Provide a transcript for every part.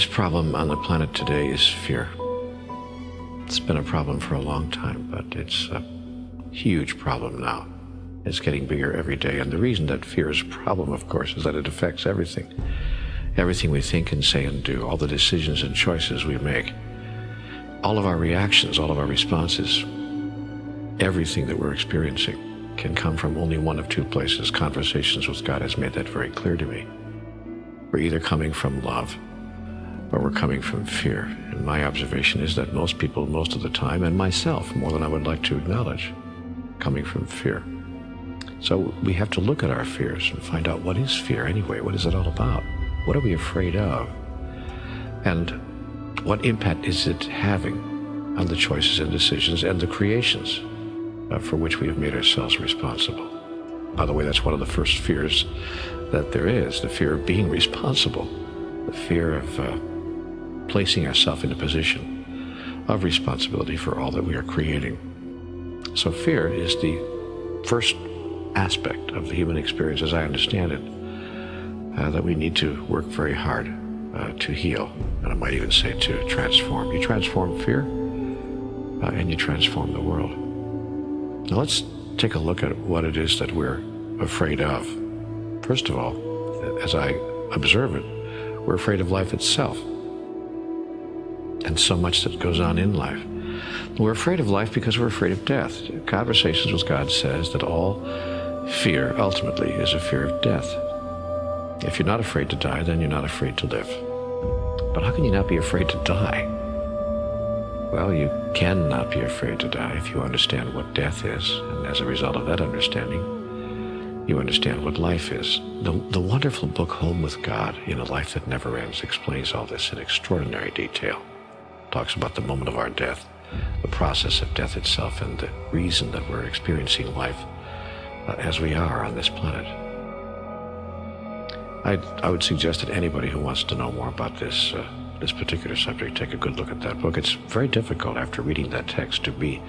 biggest problem on the planet today is fear. It's been a problem for a long time, but it's a huge problem now. It's getting bigger every day, and the reason that fear is a problem, of course, is that it affects everything. Everything we think and say and do, all the decisions and choices we make, all of our reactions, all of our responses, everything that we're experiencing can come from only one of two places. Conversations with God has made that very clear to me. We're either coming from love or we're coming from fear. And my observation is that most people, most of the time, and myself, more than I would like to acknowledge, coming from fear. So we have to look at our fears and find out, what is fear anyway? What is it all about? What are we afraid of? And what impact is it having on the choices and decisions and the creations for which we have made ourselves responsible? By the way, that's one of the first fears that there is, the fear of being responsible, the fear of placing ourselves in a position of responsibility for all that we are creating. So fear is the first aspect of the human experience, as I understand it, that we need to work very hard to heal, and I might even say to transform. You transform fear, and you transform the world. Now let's take a look at what it is that we're afraid of. First of all, as I observe it, we're afraid of life itself and so much that goes on in life. We're afraid of life because we're afraid of death. Conversations with God says that all fear ultimately is a fear of death. If you're not afraid to die, then you're not afraid to live. But how can you not be afraid to die? Well, you cannot be afraid to die if you understand what death is, and as a result of that understanding, you understand what life is. The wonderful book Home with God in a Life That Never Ends explains all this in extraordinary detail. It talks about the moment of our death, the process of death itself, and the reason that we're experiencing life as we are on this planet. I would suggest that anybody who wants to know more about this particular subject, take a good look at that book. It's very difficult after reading that text to be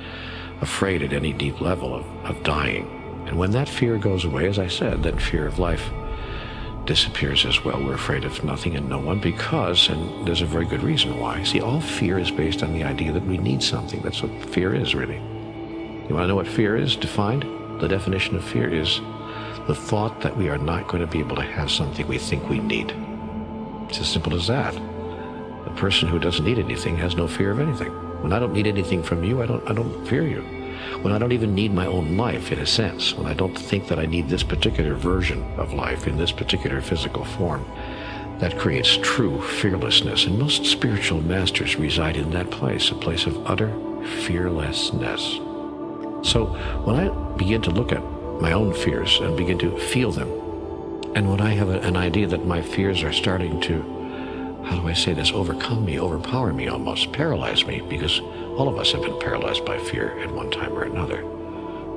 afraid at any deep level of dying. And when that fear goes away, as I said, then fear of life disappears as well. We're afraid of nothing and no one because, and there's a very good reason why. See, all fear is based on the idea that we need something. That's what fear is, really. You want to know what fear is defined? The definition of fear is the thought that we are not going to be able to have something we think we need. It's as simple as that. The person who doesn't need anything has no fear of anything. When I don't need anything from you, I don't fear you. When I don't even need my own life, in a sense, when I don't think that I need this particular version of life in this particular physical form, that creates true fearlessness. And most spiritual masters reside in that place, a place of utter fearlessness. So when I begin to look at my own fears and begin to feel them, and when I have an idea that my fears are starting to, how do I say this, overcome me, overpower me almost, paralyze me, because all of us have been paralyzed by fear at one time or another.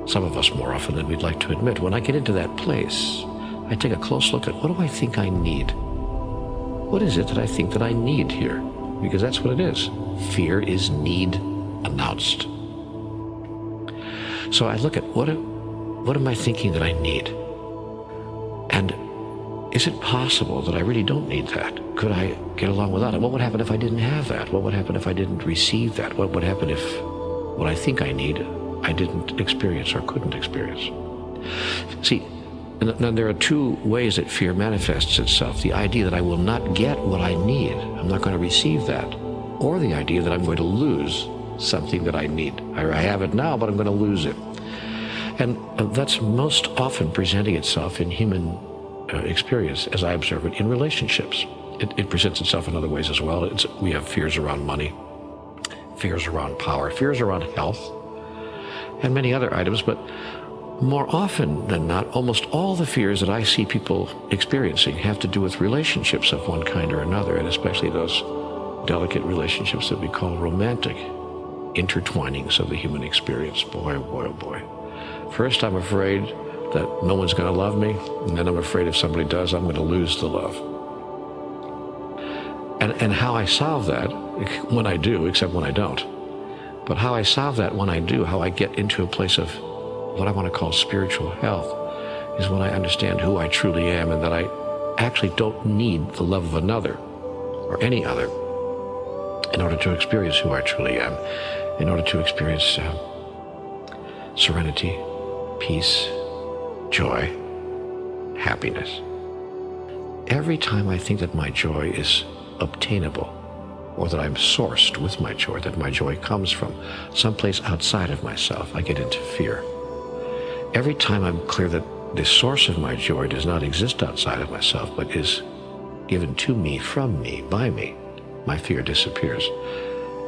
Some of us more often than we'd like to admit. When I get into that place, I take a close look at, what do I think I need? What is it that I think that I need here? Because that's what it is. Fear is need announced. So I look at, what am I thinking that I need? And is it possible that I really don't need that? Could I get along without it? What would happen if I didn't have that? What would happen if I didn't receive that? What would happen if what I think I need, I didn't experience or couldn't experience? See, now there are two ways that fear manifests itself. The idea that I will not get what I need, I'm not going to receive that, or the idea that I'm going to lose something that I need. I have it now, but I'm going to lose it. And that's most often presenting itself in human experience, as I observe it, in relationships. It presents itself in other ways as well. We have fears around money, fears around power, fears around health, and many other items. But more often than not, almost all the fears that I see people experiencing have to do with relationships of one kind or another, and especially those delicate relationships that we call romantic intertwinings of the human experience. Boy, oh boy, oh boy. First, I'm afraid that no one's going to love me, and then I'm afraid if somebody does, I'm going to lose the love. And how I solve that, when I do, except when I don't, but how I solve that when I do, how I get into a place of what I want to call spiritual health, is when I understand who I truly am and that I actually don't need the love of another. or any other in order to experience who I truly am, in order to experience serenity, peace, joy, happiness. Every time I think that my joy is obtainable, or that I'm sourced with my joy comes from someplace outside of myself, I get into fear. Every time I'm clear that the source of my joy does not exist outside of myself, but is given to me, from me, by me, my fear disappears.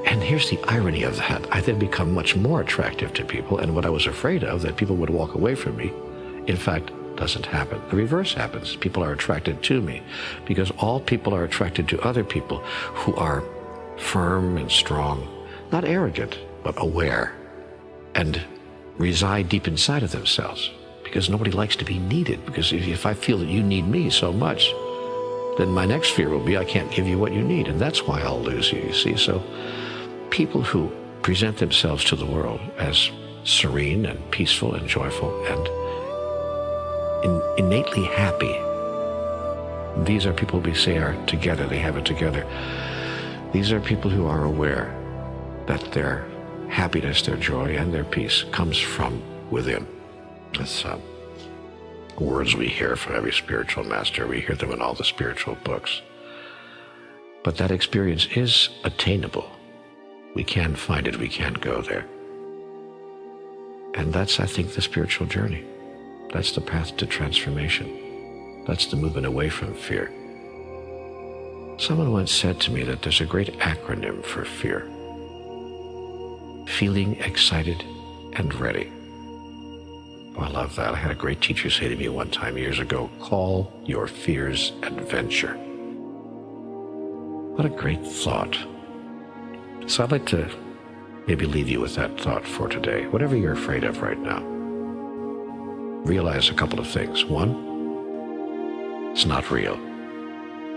And here's the irony of that. I then become much more attractive to people, and what I was afraid of, that people would walk away from me, in fact, doesn't happen. The reverse happens. People are attracted to me, because all people are attracted to other people who are firm and strong, not arrogant, but aware, and reside deep inside of themselves, because nobody likes to be needed. Because if I feel that you need me so much, then my next fear will be I can't give you what you need, and that's why I'll lose you, you see. So people who present themselves to the world as serene and peaceful and joyful and innately happy, these are people we say are together, they have it together. These are people who are aware that their happiness, their joy, and their peace comes from within. That's words we hear from every spiritual master. We hear them in all the spiritual books. But that experience is attainable. We can find it. We can go there. And that's, I think, the spiritual journey. That's the path to transformation. That's the movement away from fear. Someone once said to me that there's a great acronym for fear: feeling excited and ready. Oh, I love that. I had a great teacher say to me one time years ago, call your fears adventure. What a great thought. So I'd like to maybe leave you with that thought for today. Whatever you're afraid of right now, realize a couple of things. One, it's not real.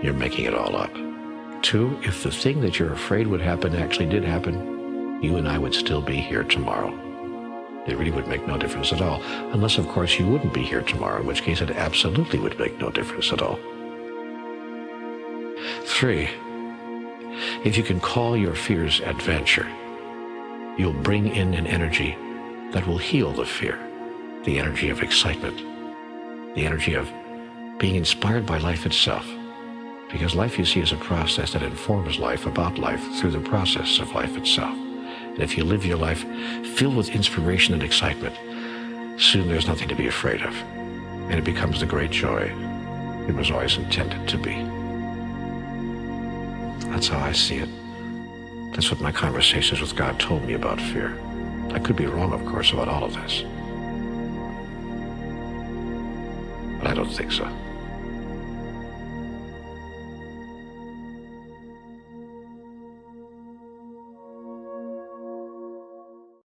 You're making it all up. Two, if the thing that you're afraid would happen actually did happen, you and I would still be here tomorrow. It really would make no difference at all. Unless, of course, you wouldn't be here tomorrow, in which case it absolutely would make no difference at all. Three, if you can call your fears adventure, you'll bring in an energy that will heal the fear, the energy of excitement, the energy of being inspired by life itself. Because life, you see, is a process that informs life about life through the process of life itself. And if you live your life filled with inspiration and excitement, soon there's nothing to be afraid of. And it becomes the great joy it was always intended to be. That's how I see it. That's what my conversations with God told me about fear. I could be wrong, of course, about all of this. But I don't think so.